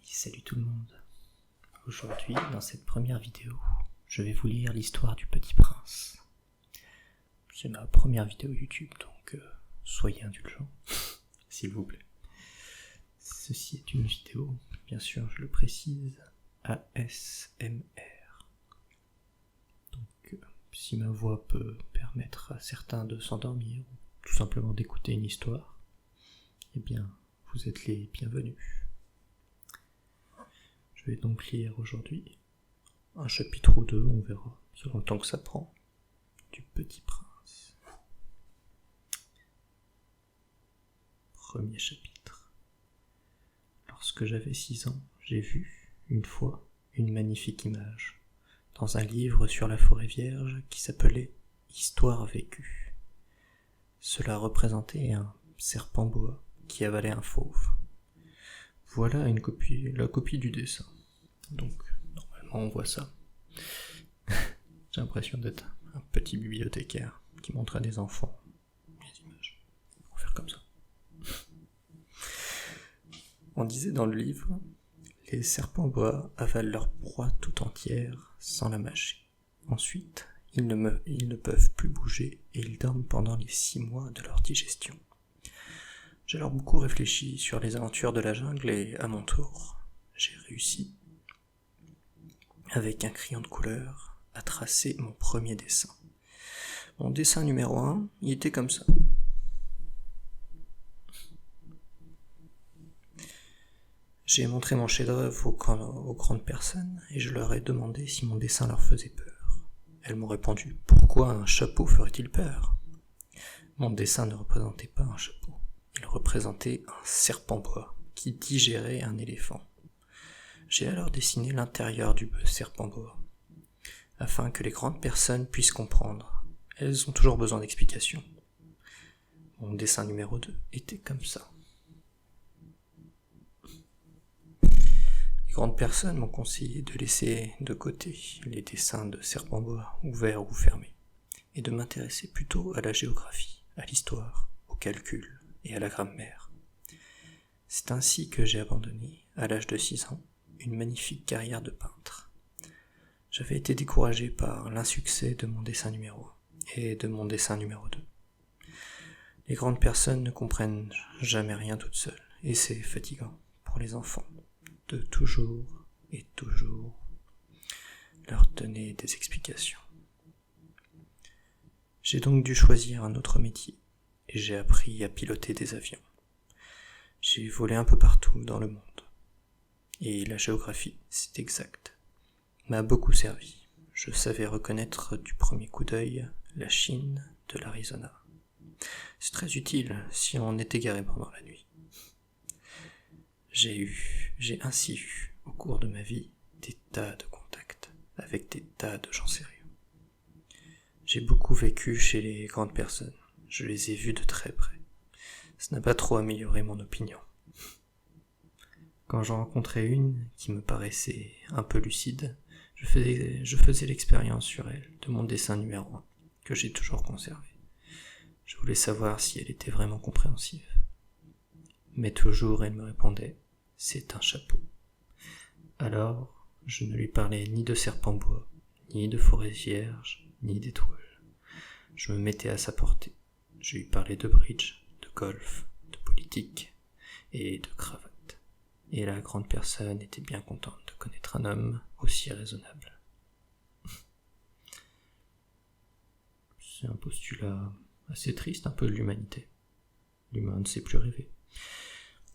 Salut tout le monde. Aujourd'hui, dans cette première vidéo, je vais vous lire l'histoire du Petit Prince. C'est ma première vidéo YouTube, donc soyez indulgents, s'il vous plaît. Ceci est une vidéo, bien sûr, je le précise, ASMR. Donc, si ma voix peut permettre à certains de s'endormir, ou tout simplement d'écouter une histoire, eh bien, vous êtes les bienvenus. Je vais donc lire aujourd'hui un chapitre ou deux, on verra, selon le temps que ça prend, du Petit Prince. Premier chapitre. Lorsque j'avais 6 ans, j'ai vu, une fois, une magnifique image, dans un livre sur la forêt vierge qui s'appelait « Histoire vécue ». Cela représentait un serpent-boa qui avalait un fauve. Voilà la copie du dessin. Donc, normalement, on voit ça. J'ai l'impression d'être un petit bibliothécaire qui montre à des enfants les images. On va faire comme ça. On disait dans le livre, les serpents-boa avalent leur proie tout entière sans la mâcher. Ensuite, ils ne peuvent plus bouger et ils dorment pendant les 6 mois de leur digestion. J'ai alors beaucoup réfléchi sur les aventures de la jungle et, à mon tour, j'ai réussi, avec un crayon de couleur, à tracer mon premier dessin. Mon dessin numéro 1, il était comme ça. J'ai montré mon chef-d'œuvre aux grandes personnes et je leur ai demandé si mon dessin leur faisait peur. Elles m'ont répondu « Pourquoi un chapeau ferait-il peur ?» Mon dessin ne représentait pas un chapeau. Il représentait un serpent-boa qui digérait un éléphant. J'ai alors dessiné l'intérieur du serpent-boa, afin que les grandes personnes puissent comprendre. Elles ont toujours besoin d'explications. Mon dessin numéro 2 était comme ça. Les grandes personnes m'ont conseillé de laisser de côté les dessins de serpent-boa ouverts ou fermés, et de m'intéresser plutôt à la géographie, à l'histoire, au calcul et à la grammaire. C'est ainsi que j'ai abandonné, à l'âge de 6 ans, une magnifique carrière de peintre. J'avais été découragé par l'insuccès de mon dessin numéro 1 et de mon dessin numéro 2. Les grandes personnes ne comprennent jamais rien toutes seules, et c'est fatigant pour les enfants de toujours et toujours leur donner des explications. J'ai donc dû choisir un autre métier, et j'ai appris à piloter des avions. J'ai volé un peu partout dans le monde. Et la géographie, c'est exact, m'a beaucoup servi. Je savais reconnaître du premier coup d'œil la Chine de l'Arizona. C'est très utile si on est égaré pendant la nuit. J'ai ainsi eu, au cours de ma vie, des tas de contacts avec des tas de gens sérieux. J'ai beaucoup vécu chez les grandes personnes. Je les ai vus de très près. Ça n'a pas trop amélioré mon opinion. Quand j'en rencontrais une qui me paraissait un peu lucide, je faisais l'expérience sur elle de mon dessin numéro 1, que j'ai toujours conservé. Je voulais savoir si elle était vraiment compréhensive. Mais toujours elle me répondait « c'est un chapeau ». Alors, je ne lui parlais ni de serpent-bois, ni de forêt vierge, ni d'étoiles. Je me mettais à sa portée. Je lui parlais de bridge, de golf, de politique et de cravate. Et la grande personne était bien contente de connaître un homme aussi raisonnable. C'est un postulat assez triste, un peu de l'humanité. L'humain ne sait plus rêver.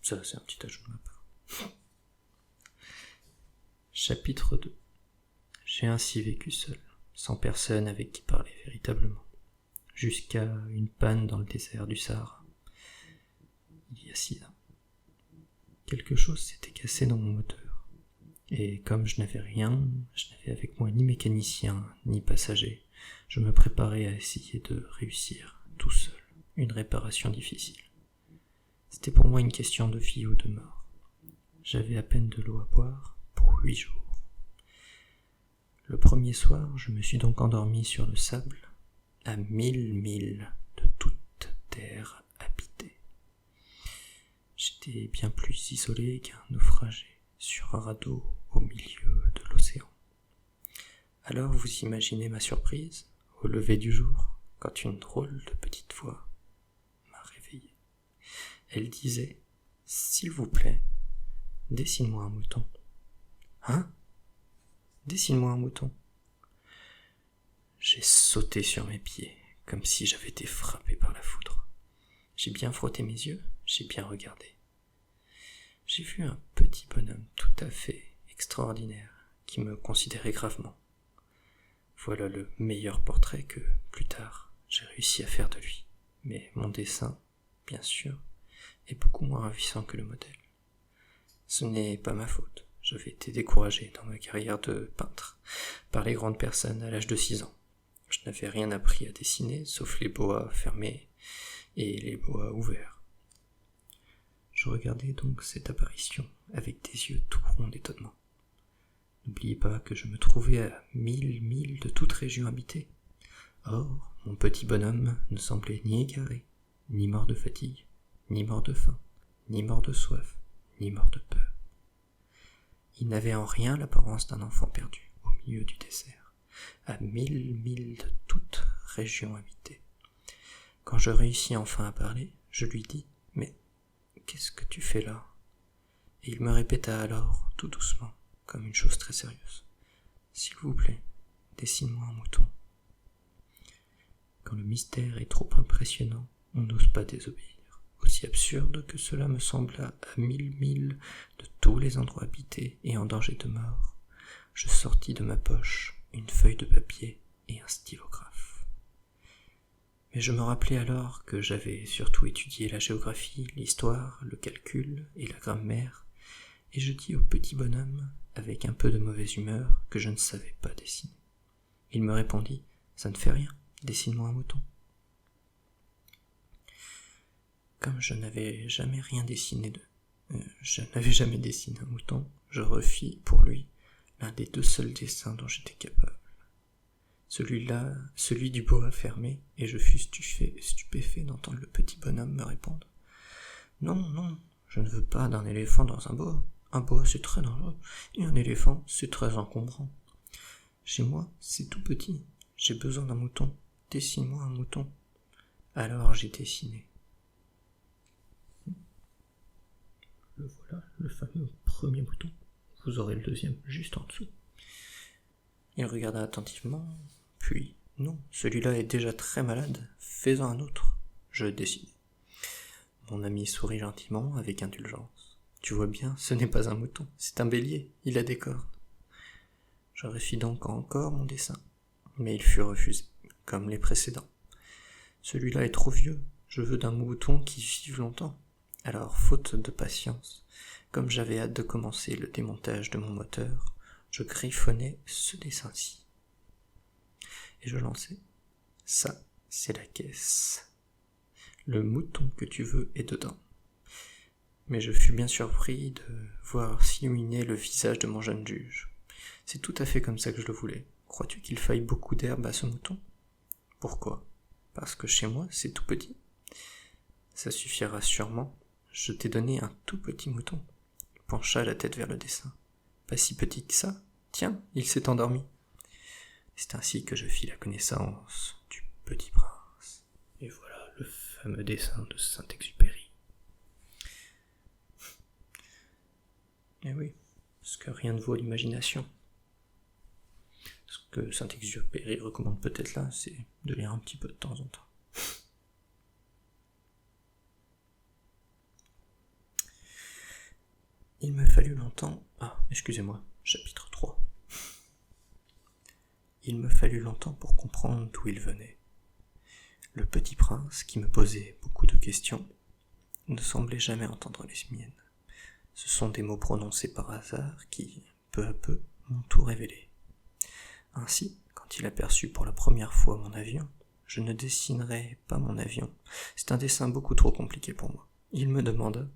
Ça, c'est un petit ajout de ma part. Chapitre 2. J'ai ainsi vécu seul, sans personne avec qui parler véritablement, jusqu'à une panne dans le désert du Sahara, il y a 6 ans. Quelque chose s'était cassé dans mon moteur, et comme je n'avais avec moi ni mécanicien, ni passager, je me préparais à essayer de réussir, tout seul, une réparation difficile. C'était pour moi une question de vie ou de mort. J'avais à peine de l'eau à boire pour 8 jours. Le premier soir, je me suis donc endormi sur le sable, à 1000 milles de toute terre habitée. J'étais bien plus isolé qu'un naufragé sur un radeau au milieu de l'océan. Alors vous imaginez ma surprise au lever du jour, quand une drôle de petite voix m'a réveillé. Elle disait « S'il vous plaît, dessine-moi un mouton. » « Hein ? Dessine-moi un mouton. » J'ai sauté sur mes pieds, comme si j'avais été frappé par la foudre. J'ai bien frotté mes yeux, j'ai bien regardé. J'ai vu un petit bonhomme tout à fait extraordinaire, qui me considérait gravement. Voilà le meilleur portrait que, plus tard, j'ai réussi à faire de lui. Mais mon dessin, bien sûr, est beaucoup moins ravissant que le modèle. Ce n'est pas ma faute. J'avais été découragé dans ma carrière de peintre par les grandes personnes à l'âge de 6 ans. Je n'avais rien appris à dessiner, sauf les boas fermés et les boas ouverts. Je regardais donc cette apparition avec des yeux tout ronds d'étonnement. N'oubliez pas que je me trouvais à 1000 milles de toute région habitée. Or, mon petit bonhomme ne semblait ni égaré, ni mort de fatigue, ni mort de faim, ni mort de soif, ni mort de peur. Il n'avait en rien l'apparence d'un enfant perdu au milieu du désert, à 1000 milles de toute région habitée. Quand je réussis enfin à parler, je lui dis « Mais qu'est-ce que tu fais là ?» Et il me répéta alors, tout doucement, comme une chose très sérieuse. « S'il vous plaît, dessine-moi un mouton. » Quand le mystère est trop impressionnant, on n'ose pas désobéir. Aussi absurde que cela me sembla à 1000 milles de tous les endroits habités et en danger de mort, je sortis de ma poche une feuille de papier et un stylographe. Mais je me rappelai alors que j'avais surtout étudié la géographie, l'histoire, le calcul et la grammaire, et je dis au petit bonhomme, avec un peu de mauvaise humeur, que je ne savais pas dessiner. Il me répondit « Ça ne fait rien, dessine-moi un mouton. » Comme je n'avais jamais dessiné un mouton, je refis pour lui l'un des 2 seuls dessins dont j'étais capable. Celui du boa fermé, et je fus stupéfait d'entendre le petit bonhomme me répondre. Non, je ne veux pas d'un éléphant dans un boa. Un boa c'est très dangereux, et un éléphant c'est très encombrant. Chez moi, c'est tout petit, j'ai besoin d'un mouton. Dessine-moi un mouton. Alors j'ai dessiné. Le voilà, le fameux premier mouton. Vous aurez le deuxième juste en dessous. Il regarda attentivement, puis, non, celui-là est déjà très malade, fais-en un autre. Je dessinai. Mon ami sourit gentiment, avec indulgence. Tu vois bien, ce n'est pas un mouton, c'est un bélier, il a des cornes. Je refis donc encore mon dessin, mais il fut refusé, comme les précédents. Celui-là est trop vieux, je veux d'un mouton qui vive longtemps. Alors, faute de patience, comme j'avais hâte de commencer le démontage de mon moteur, je griffonnai ce dessin-ci. Et je lançai. Ça, c'est la caisse. Le mouton que tu veux est dedans. Mais je fus bien surpris de voir s'illuminer le visage de mon jeune juge. C'est tout à fait comme ça que je le voulais. Crois-tu qu'il faille beaucoup d'herbe à ce mouton ? Pourquoi ? Parce que chez moi, c'est tout petit. Ça suffira sûrement. Je t'ai donné un tout petit mouton. Il pencha la tête vers le dessin. Pas si petit que ça. Tiens, il s'est endormi. C'est ainsi que je fis la connaissance du Petit Prince. Et voilà le fameux dessin de Saint-Exupéry. Eh oui, parce que rien ne vaut l'imagination. Ce que Saint-Exupéry recommande peut-être là, c'est de lire un petit peu de temps en temps. Il me fallut longtemps... chapitre 3. Il me fallut longtemps pour comprendre d'où il venait. Le petit prince, qui me posait beaucoup de questions, ne semblait jamais entendre les miennes. Ce sont des mots prononcés par hasard qui, peu à peu, m'ont tout révélé. Ainsi, quand il aperçut pour la première fois mon avion, je ne dessinerai pas mon avion. C'est un dessin beaucoup trop compliqué pour moi. Il me demanda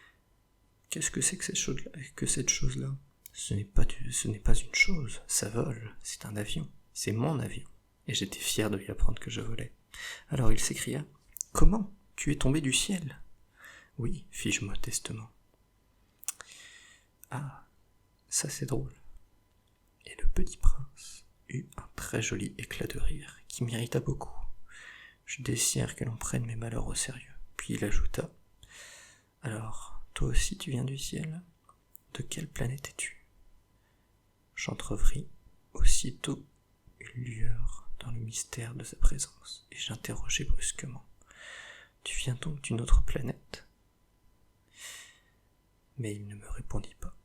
« Qu'est-ce que c'est que cette chose-là ? Ce n'est pas une chose, ça vole, c'est un avion, c'est mon avion. » Et j'étais fier de lui apprendre que je volais. Alors il s'écria « Comment ? Tu es tombé du ciel ?» « Oui, fis-je modestement. » Ah, ça c'est drôle. Et le petit prince eut un très joli éclat de rire qui m'irrita beaucoup. Je désire que l'on prenne mes malheurs au sérieux. Puis il ajouta: Alors, toi aussi tu viens du ciel? De quelle planète es-tu? J'entrevis aussitôt une lueur dans le mystère de sa présence, et j'interrogeai brusquement: Tu viens donc d'une autre planète? Mais il ne me répondit pas.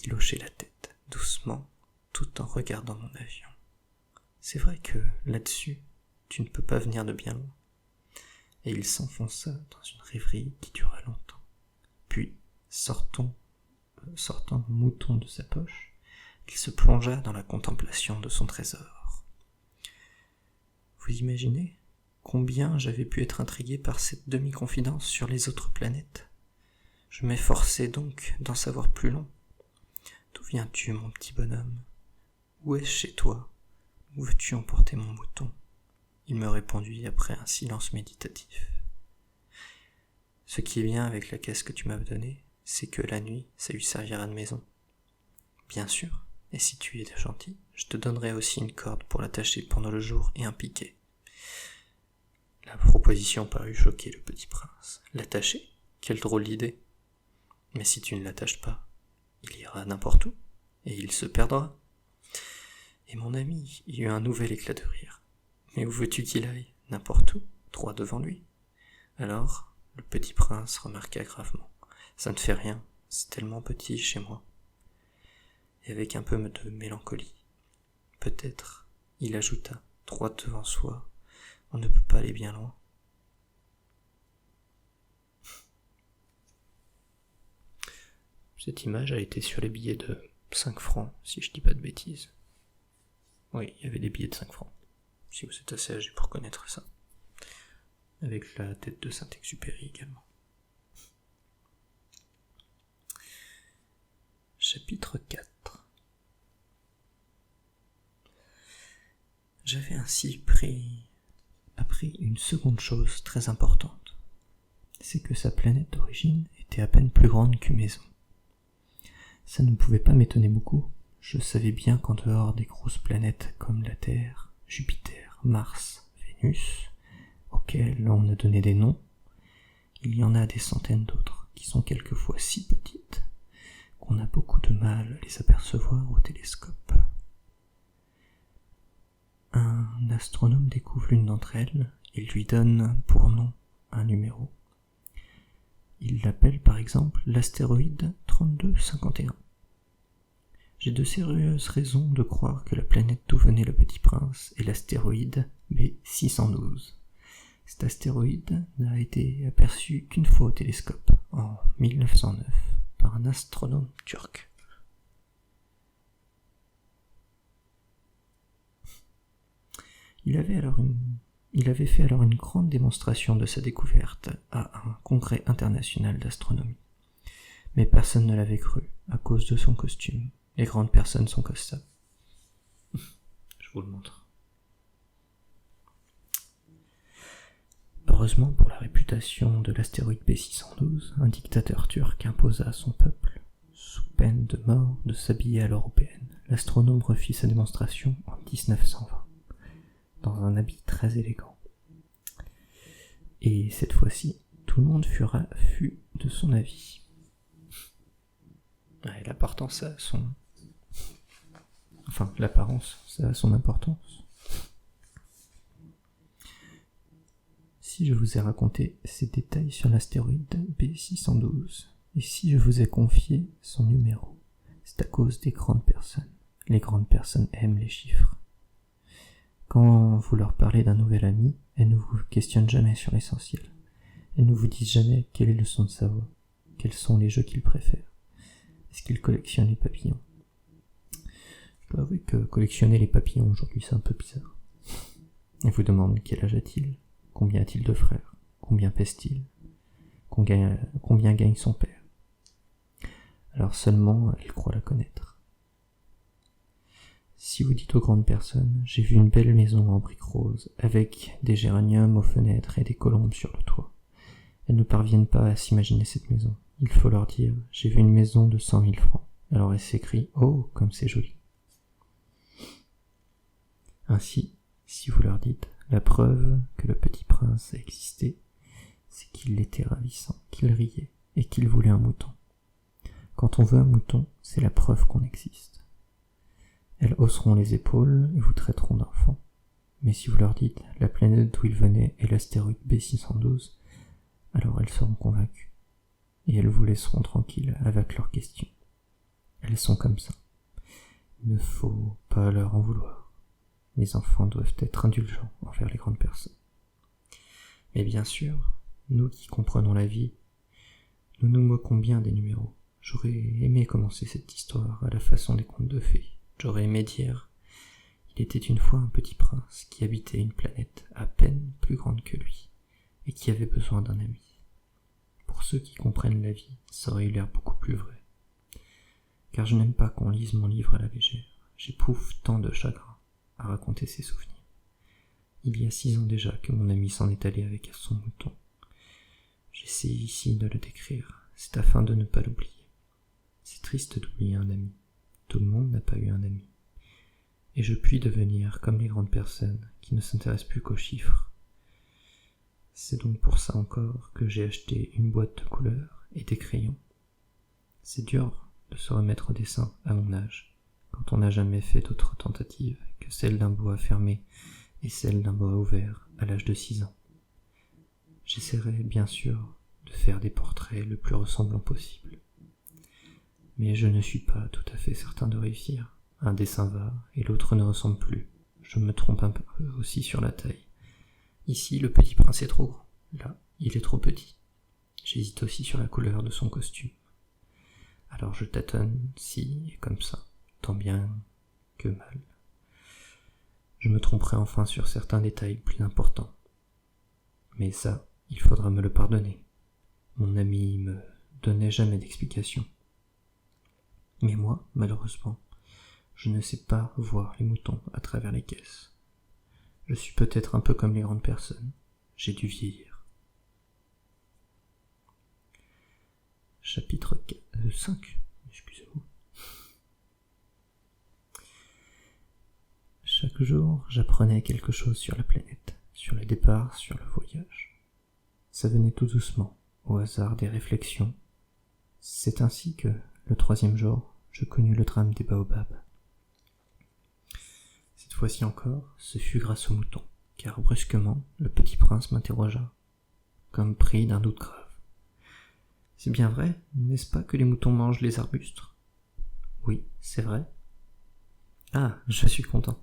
Il hochait la tête, doucement, tout en regardant mon avion. C'est vrai que, là-dessus, tu ne peux pas venir de bien loin. Et il s'enfonça dans une rêverie qui dura longtemps. Puis, sortant un mouton de sa poche, il se plongea dans la contemplation de son trésor. Vous imaginez combien j'avais pu être intrigué par cette demi-confidence sur les autres planètes? Je m'efforçais donc d'en savoir plus long. D'où viens-tu, mon petit bonhomme? Où est-ce chez toi? Où veux-tu emporter mon mouton? Il me répondit après un silence méditatif. Ce qui est bien avec la caisse que tu m'as donnée, c'est que la nuit, ça lui servira de maison. Bien sûr, et si tu es gentil, je te donnerai aussi une corde pour l'attacher pendant le jour et un piquet. La proposition parut choquer le petit prince. L'attacher? Quelle drôle d'idée! Mais si tu ne l'attaches pas, il ira n'importe où, et il se perdra. Et mon ami y eut un nouvel éclat de rire. Mais où veux-tu qu'il aille? N'importe où, droit devant lui. Alors, le petit prince remarqua gravement: Ça ne fait rien, c'est tellement petit chez moi. Et avec un peu de mélancolie. Peut-être, il ajouta, droit devant soi, on ne peut pas aller bien loin. Cette image a été sur les billets de 5 francs, si je dis pas de bêtises. Oui, il y avait des billets de 5 francs, si vous êtes assez âgé pour connaître ça. Avec la tête de Saint-Exupéry également. Chapitre 4. J'avais ainsi appris une seconde chose très importante. C'est que sa planète d'origine était à peine plus grande qu'une maison. Ça ne pouvait pas m'étonner beaucoup. Je savais bien qu'en dehors des grosses planètes comme la Terre, Jupiter, Mars, Vénus, auxquelles on a donné des noms, il y en a des centaines d'autres qui sont quelquefois si petites qu'on a beaucoup de mal à les apercevoir au télescope. Un astronome découvre l'une d'entre elles, il lui donne pour nom un numéro. Il l'appelle par exemple l'astéroïde 3251. J'ai de sérieuses raisons de croire que la planète d'où venait le petit prince est l'astéroïde B612. Cet astéroïde n'a été aperçu qu'une fois au télescope, en 1909, par un astronome turc. Il avait fait alors une grande démonstration de sa découverte à un congrès international d'astronomie. Mais personne ne l'avait cru, à cause de son costume. Les grandes personnes sont comme ça. Je vous le montre. Heureusement pour la réputation de l'astéroïde B612, un dictateur turc imposa à son peuple, sous peine de mort, de s'habiller à l'européenne. L'astronome refit sa démonstration en 1920, dans un habit très élégant. Et cette fois-ci, tout le monde fut de son avis. Et l'apparence, ça a son... l'apparence, ça a son importance. Si je vous ai raconté ces détails sur l'astéroïde B612, et si je vous ai confié son numéro, c'est à cause des grandes personnes. Les grandes personnes aiment les chiffres. Quand vous leur parlez d'un nouvel ami, elles ne vous questionnent jamais sur l'essentiel. Elles ne vous disent jamais quel est le son de sa voix, quels sont les jeux qu'ils préfèrent. Est-ce qu'ils collectionnent les papillons? Je dois avouer que collectionner les papillons aujourd'hui c'est un peu bizarre. Ils vous demandent quel âge a-t-il, combien a-t-il de frères, combien pèse-t-il, combien gagne son père. Alors seulement elle croit la connaître. Si vous dites aux grandes personnes, j'ai vu une belle maison en briques roses, avec des géraniums aux fenêtres et des colombes sur le toit, elles ne parviennent pas à s'imaginer cette maison. il faut leur dire « J'ai vu une maison de 100 000 francs ». Alors elles s'écrient « Oh, comme c'est joli ». Ainsi, si vous leur dites « La preuve que le petit prince a existé, c'est qu'il était ravissant, qu'il riait et qu'il voulait un mouton. Quand on veut un mouton, c'est la preuve qu'on existe. » Elles hausseront les épaules et vous traiteront d'enfant. Mais si vous leur dites « La planète d'où il venait est l'astéroïde B612 », alors elles seront convaincues. Et elles vous laisseront tranquille avec leurs questions. Elles sont comme ça. Il ne faut pas leur en vouloir. Les enfants doivent être indulgents envers les grandes personnes. Mais bien sûr, nous qui comprenons la vie, nous nous moquons bien des numéros. J'aurais aimé commencer cette histoire à la façon des contes de fées. J'aurais aimé dire « Il était une fois un petit prince qui habitait une planète à peine plus grande que lui et qui avait besoin d'un ami. » Pour ceux qui comprennent la vie, ça aurait eu l'air beaucoup plus vrai. Car je n'aime pas qu'on lise mon livre à la légère. J'éprouve tant de chagrin à raconter ses souvenirs. Il y a 6 ans déjà que mon ami s'en est allé avec son mouton. J'essaie ici de le décrire, c'est afin de ne pas l'oublier. C'est triste d'oublier un ami. Tout le monde n'a pas eu un ami. Et je puis devenir comme les grandes personnes qui ne s'intéressent plus qu'aux chiffres. C'est donc pour ça encore que j'ai acheté une boîte de couleurs et des crayons. C'est dur de se remettre au dessin à mon âge, quand on n'a jamais fait d'autres tentatives que celle d'un boa fermé et celle d'un boa ouvert à l'âge de 6 ans. J'essaierai bien sûr de faire des portraits le plus ressemblants possible. Mais je ne suis pas tout à fait certain de réussir. Un dessin va et l'autre ne ressemble plus. Je me trompe un peu aussi sur la taille. Ici, le petit prince est trop grand. Là, il est trop petit. J'hésite aussi sur la couleur de son costume. Alors je tâtonne ci et comme ça, tant bien que mal. Je me tromperai enfin sur certains détails plus importants. Mais ça, il faudra me le pardonner. Mon ami me donnait jamais d'explication. Mais moi, malheureusement, je ne sais pas voir les moutons à travers les caisses. Je suis peut-être un peu comme les grandes personnes. J'ai dû vieillir. Chapitre 5. Excusez-moi. Chaque jour, j'apprenais quelque chose sur la planète, sur le départ, sur le voyage. Ça venait tout doucement, au hasard des réflexions. C'est ainsi que, le 3e jour, je connus le drame des baobabs. Cette fois-ci encore, ce fut grâce au mouton, car brusquement, le petit prince m'interrogea, comme pris d'un doute grave. « C'est bien vrai, n'est-ce pas que les moutons mangent les arbustes ?»« Oui, c'est vrai. »« Ah, je suis content. »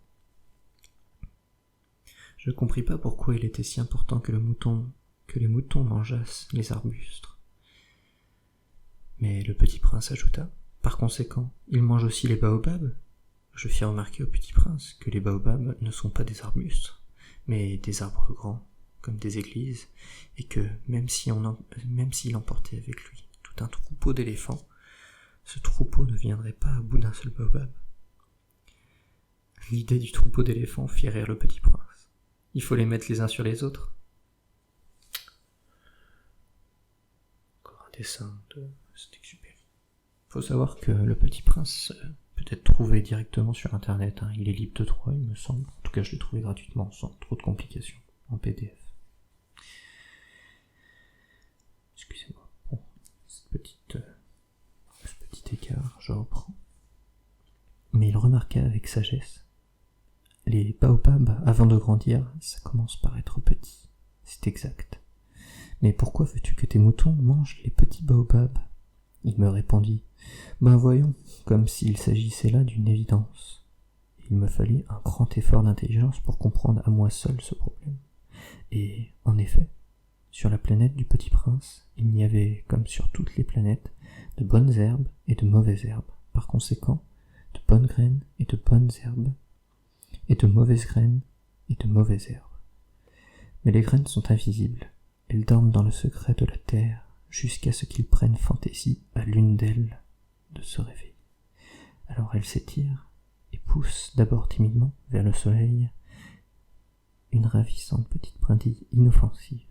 Je ne compris pas pourquoi il était si important que les moutons mangeassent les arbustes. Mais le petit prince ajouta, « Par conséquent, ils mangent aussi les baobabs ?» Je fis remarquer au petit prince que les baobabs ne sont pas des arbustes, mais des arbres grands, comme des églises, et que même s'il emportait avec lui tout un troupeau d'éléphants, ce troupeau ne viendrait pas à bout d'un seul baobab. L'idée du troupeau d'éléphants fit rire le petit prince. Il faut les mettre les uns sur les autres. Encore un dessin de Saint-Exupéry. Faut savoir que le petit prince peut être trouvé directement sur internet, il est libre de droit, il me semble. En tout cas, je l'ai trouvé gratuitement, sans trop de complications, en PDF. Excusez-moi pour ce petit écart, je reprends. Mais il remarqua avec sagesse. Les baobabs, avant de grandir, ça commence par être petit. C'est exact. Mais pourquoi veux-tu que tes moutons mangent les petits baobabs ? Il me répondit, ben voyons, comme s'il s'agissait là d'une évidence. Il me fallait un grand effort d'intelligence pour comprendre à moi seul ce problème. Et, en effet, sur la planète du Petit Prince, il n'y avait, comme sur toutes les planètes, de bonnes herbes et de mauvaises herbes. Par conséquent, de bonnes graines et de bonnes herbes, et de mauvaises graines et de mauvaises herbes. Mais les graines sont invisibles. Elles dorment dans le secret de la terre, jusqu'à ce qu'il prenne fantaisie à l'une d'elles de se réveiller. Alors elle s'étire et pousse d'abord timidement vers le soleil une ravissante petite brindille inoffensive.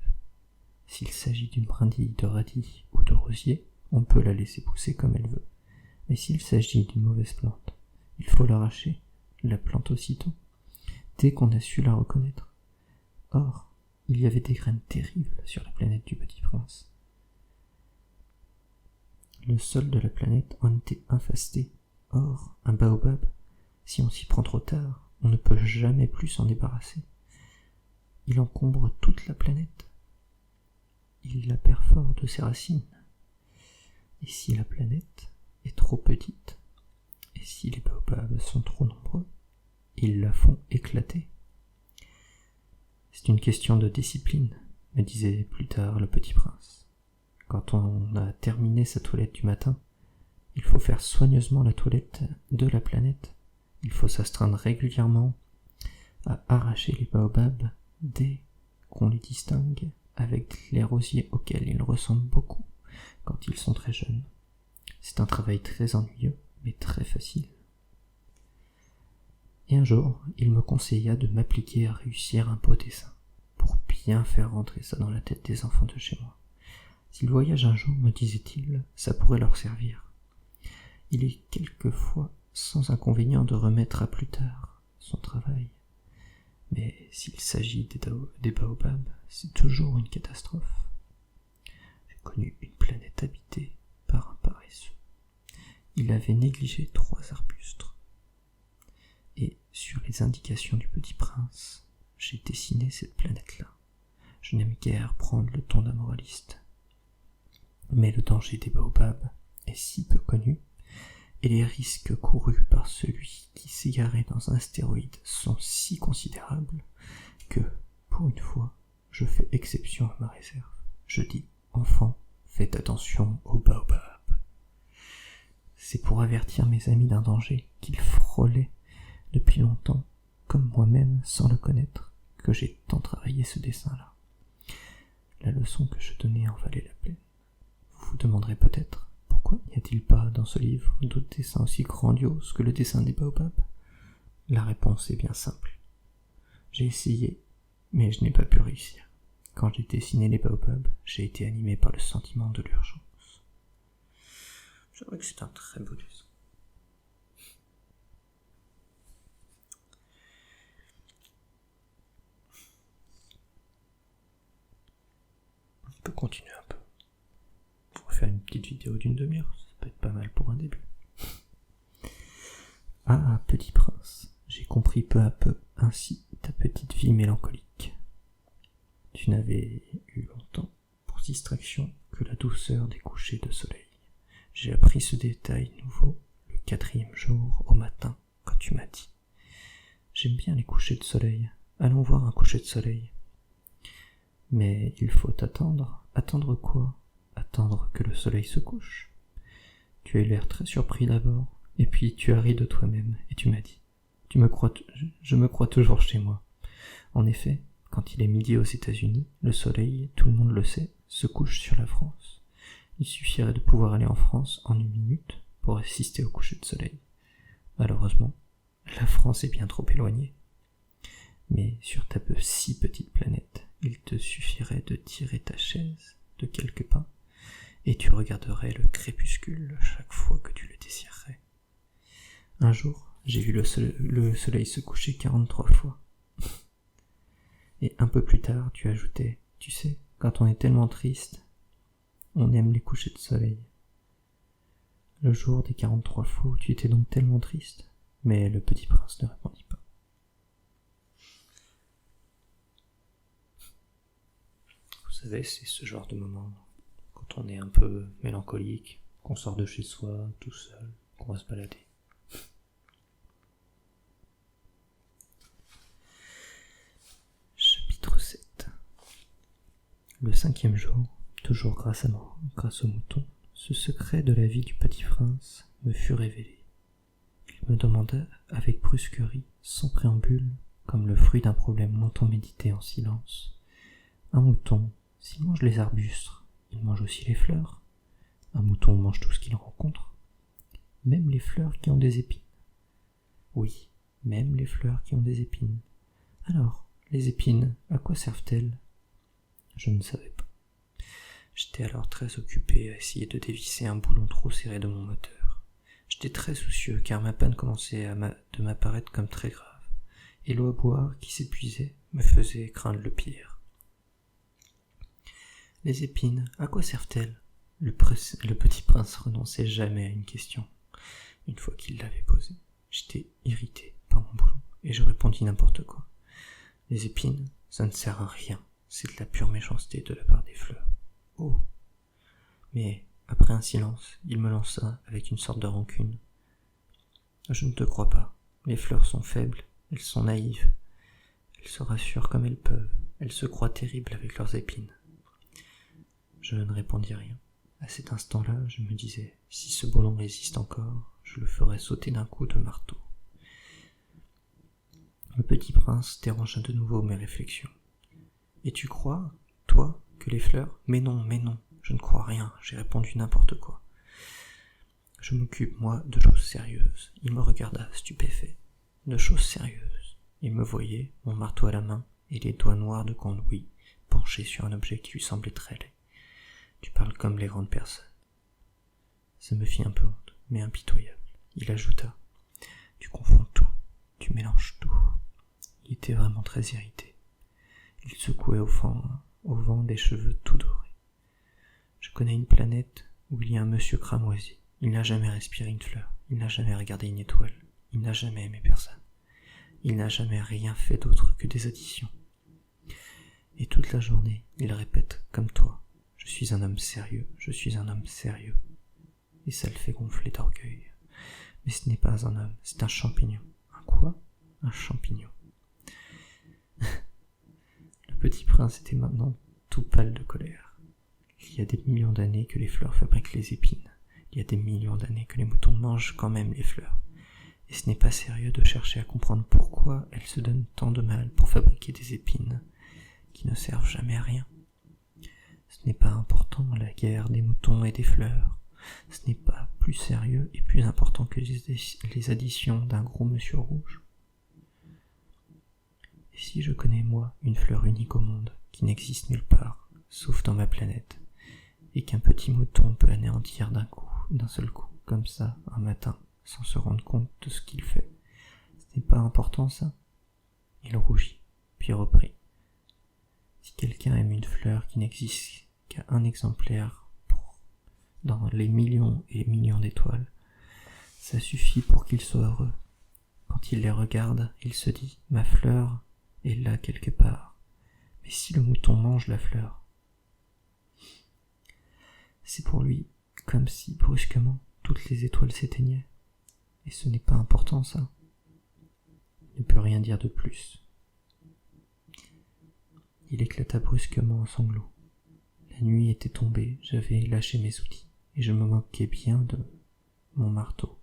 S'il s'agit d'une brindille de radis ou de rosier, on peut la laisser pousser comme elle veut. Mais s'il s'agit d'une mauvaise plante, il faut l'arracher, la plante aussitôt, dès qu'on a su la reconnaître. Or, il y avait des graines terribles sur la planète du Petit Prince. Le sol de la planète en était infesté. Or, un baobab, si on s'y prend trop tard, on ne peut jamais plus s'en débarrasser. Il encombre toute la planète. Il la perfore de ses racines. Et si la planète est trop petite, et si les baobabs sont trop nombreux, ils la font éclater. C'est une question de discipline, me disait plus tard le Petit Prince. Quand on a terminé sa toilette du matin, il faut faire soigneusement la toilette de la planète. Il faut s'astreindre régulièrement à arracher les baobabs dès qu'on les distingue avec les rosiers auxquels ils ressemblent beaucoup quand ils sont très jeunes. C'est un travail très ennuyeux, mais très facile. Et un jour, il me conseilla de m'appliquer à réussir un beau dessin, pour bien faire rentrer ça dans la tête des enfants de chez moi. S'ils voyagent un jour, me disait-il, ça pourrait leur servir. Il est quelquefois sans inconvénient de remettre à plus tard son travail. Mais s'il s'agit des baobabs, c'est toujours une catastrophe. J'ai connu une planète habitée par un paresseux. Il avait négligé 3 arbustes. Et sur les indications du Petit Prince, j'ai dessiné cette planète-là. Je n'aime guère prendre le ton d'un moraliste. Mais le danger des baobabs est si peu connu, et les risques courus par celui qui s'égarait dans un astéroïde sont si considérables, que, pour une fois, je fais exception à ma réserve. Je dis, enfants, faites attention aux baobabs. C'est pour avertir mes amis d'un danger qu'ils frôlaient depuis longtemps, comme moi-même, sans le connaître, que j'ai tant travaillé ce dessin-là. La leçon que je donnais en valait la peine. Vous vous demanderez peut-être, pourquoi n'y a-t-il pas dans ce livre d'autres dessins aussi grandioses que le dessin des baobabs? La réponse est bien simple. J'ai essayé, mais je n'ai pas pu réussir. Quand j'ai dessiné les baobabs, j'ai été animé par le sentiment de l'urgence. J'avoue que c'est un très beau dessin. On peut continuer un peu. On va faire une petite vidéo d'une demi-heure, ça peut être pas mal pour un début. Ah, Petit Prince, j'ai compris peu à peu ainsi ta petite vie mélancolique. Tu n'avais eu longtemps pour distraction que la douceur des couchers de soleil. J'ai appris ce détail nouveau le 4e jour au matin quand tu m'as dit « J'aime bien les couchers de soleil, allons voir un coucher de soleil. » Mais il faut attendre. Attendre quoi? Attendre que le soleil se couche. Tu as eu l'air très surpris d'abord, et puis tu as ri de toi-même, et tu m'as dit « Je me crois toujours chez moi. » En effet, quand il est midi aux États-Unis, le soleil, tout le monde le sait, se couche sur la France. Il suffirait de pouvoir aller en France en 1 minute pour assister au coucher de soleil. Malheureusement, la France est bien trop éloignée. Mais sur ta si petite planète, il te suffirait de tirer ta chaise de quelques pas, et tu regarderais le crépuscule chaque fois que tu le désirerais. Un jour, j'ai vu le soleil se coucher 43 fois. Et un peu plus tard, tu ajoutais, tu sais, quand on est tellement triste, on aime les couchers de soleil. Le jour des 43 fois où tu étais donc tellement triste, mais le Petit Prince ne répondit pas. Vous savez, c'est ce genre de moment, quand on est un peu mélancolique, qu'on sort de chez soi, tout seul, qu'on va se balader. Chapitre 7. Le 5e jour, toujours grâce au mouton, ce secret de la vie du Petit Prince me fut révélé. Il me demanda avec brusquerie, sans préambule, comme le fruit d'un problème longtemps médité en silence. Un mouton, s'il mange les arbustes, il mange aussi les fleurs. Un mouton mange tout ce qu'il rencontre, même les fleurs qui ont des épines. Oui, même les fleurs qui ont des épines. Alors, les épines, à quoi servent-elles? Je ne savais pas. J'étais alors très occupé à essayer de dévisser un boulon trop serré de mon moteur. J'étais très soucieux car ma panne commençait de m'apparaître comme très grave, et l'eau à boire qui s'épuisait me faisait craindre le pire. Les épines, à quoi servent-elles ? Le petit prince renonçait jamais à une question. Une fois qu'il l'avait posée, j'étais irrité par mon boulon, et je répondis n'importe quoi. Les épines, ça ne sert à rien, c'est de la pure méchanceté de la part des fleurs. Oh ! Mais, après un silence, il me lança avec une sorte de rancune. Je ne te crois pas. Les fleurs sont faibles, elles sont naïves. Elles se rassurent comme elles peuvent. Elles se croient terribles avec leurs épines. Je ne répondis rien. À cet instant-là, je me disais, si ce boulon résiste encore, je le ferai sauter d'un coup de marteau. Le petit prince dérangea de nouveau mes réflexions. Et tu crois, toi, que les fleurs ? Mais non, je ne crois rien, j'ai répondu n'importe quoi. Je m'occupe, moi, de choses sérieuses. Il me regarda, stupéfait. De choses sérieuses. Il me voyait, mon marteau à la main, et les doigts noirs de Cambouis, penchés sur un objet qui lui semblait très laid. Tu parles comme les grandes personnes. Ça me fit un peu honte, mais impitoyable. Il ajouta, tu confonds tout, tu mélanges tout. Il était vraiment très irrité. Il secouait au vent des cheveux tout dorés. Je connais une planète où il y a un monsieur cramoisi. Il n'a jamais respiré une fleur, il n'a jamais regardé une étoile, il n'a jamais aimé personne. Il n'a jamais rien fait d'autre que des additions. Et toute la journée, il répète, comme toi, je suis un homme sérieux, je suis un homme sérieux. Et ça le fait gonfler d'orgueil. Mais ce n'est pas un homme, c'est un champignon. Un quoi ? Un champignon. Le petit prince était maintenant tout pâle de colère. Il y a des millions d'années que les fleurs fabriquent les épines. Il y a des millions d'années que les moutons mangent quand même les fleurs. Et ce n'est pas sérieux de chercher à comprendre pourquoi elles se donnent tant de mal pour fabriquer des épines qui ne servent jamais à rien. Ce n'est pas important la guerre des moutons et des fleurs. Ce n'est pas plus sérieux et plus important que les additions d'un gros monsieur rouge. Et si je connais, moi, une fleur unique au monde, qui n'existe nulle part, sauf dans ma planète, et qu'un petit mouton peut anéantir d'un seul coup, comme ça, un matin, sans se rendre compte de ce qu'il fait, ce n'est pas important, ça ? Il rougit, puis reprit. Si quelqu'un aime une fleur qui n'existe qu'à un exemplaire dans les millions et millions d'étoiles, ça suffit pour qu'il soit heureux. Quand il les regarde, il se dit « Ma fleur est là quelque part. » Mais si le mouton mange la fleur, c'est pour lui comme si, brusquement, toutes les étoiles s'éteignaient. Et ce n'est pas important, ça. Il ne peut rien dire de plus. Il éclata brusquement en sanglots. La nuit était tombée, j'avais lâché mes outils, et je me moquais bien de mon marteau,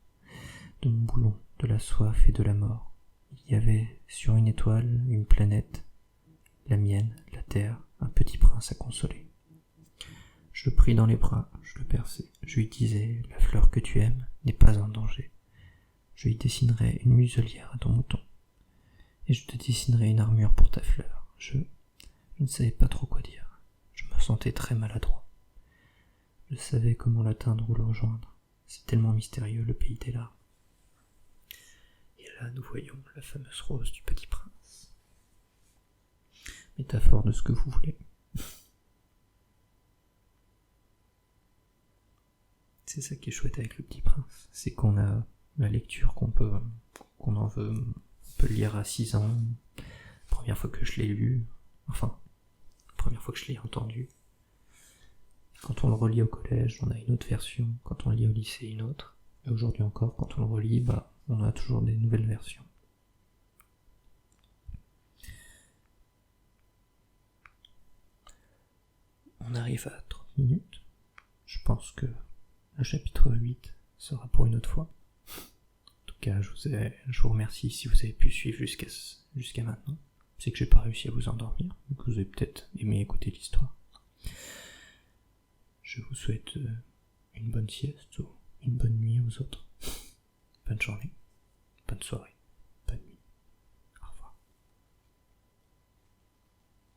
de mon boulon, de la soif et de la mort. Il y avait sur une étoile une planète, la mienne, la terre, un petit prince à consoler. Je le pris dans les bras, je le berçai, je lui disais « La fleur que tu aimes n'est pas en danger. Je lui dessinerai une muselière à ton mouton, et je te dessinerai une armure pour ta fleur. » Je ne savais pas trop quoi dire. Je me sentais très maladroit. Je savais comment l'atteindre ou le rejoindre. C'est tellement mystérieux, le pays des larmes. Et là, nous voyons la fameuse rose du petit prince. Métaphore de ce que vous voulez. C'est ça qui est chouette avec le petit prince. C'est qu'on a la lecture qu'on en veut. On peut le lire à 6 ans. Première fois que je l'ai lu. Enfin, première fois que je l'ai entendu. Quand on le relit au collège, on a une autre version. Quand on le lit au lycée, une autre. Et aujourd'hui encore, quand on le relit, on a toujours des nouvelles versions. On arrive à 30 minutes. Je pense que le chapitre 8 sera pour une autre fois. En tout cas, je vous remercie si vous avez pu suivre jusqu'à maintenant. C'est que j'ai pas réussi à vous endormir, donc vous avez peut-être aimé écouter l'histoire. Je vous souhaite une bonne sieste ou une bonne nuit aux autres. Bonne journée, bonne soirée.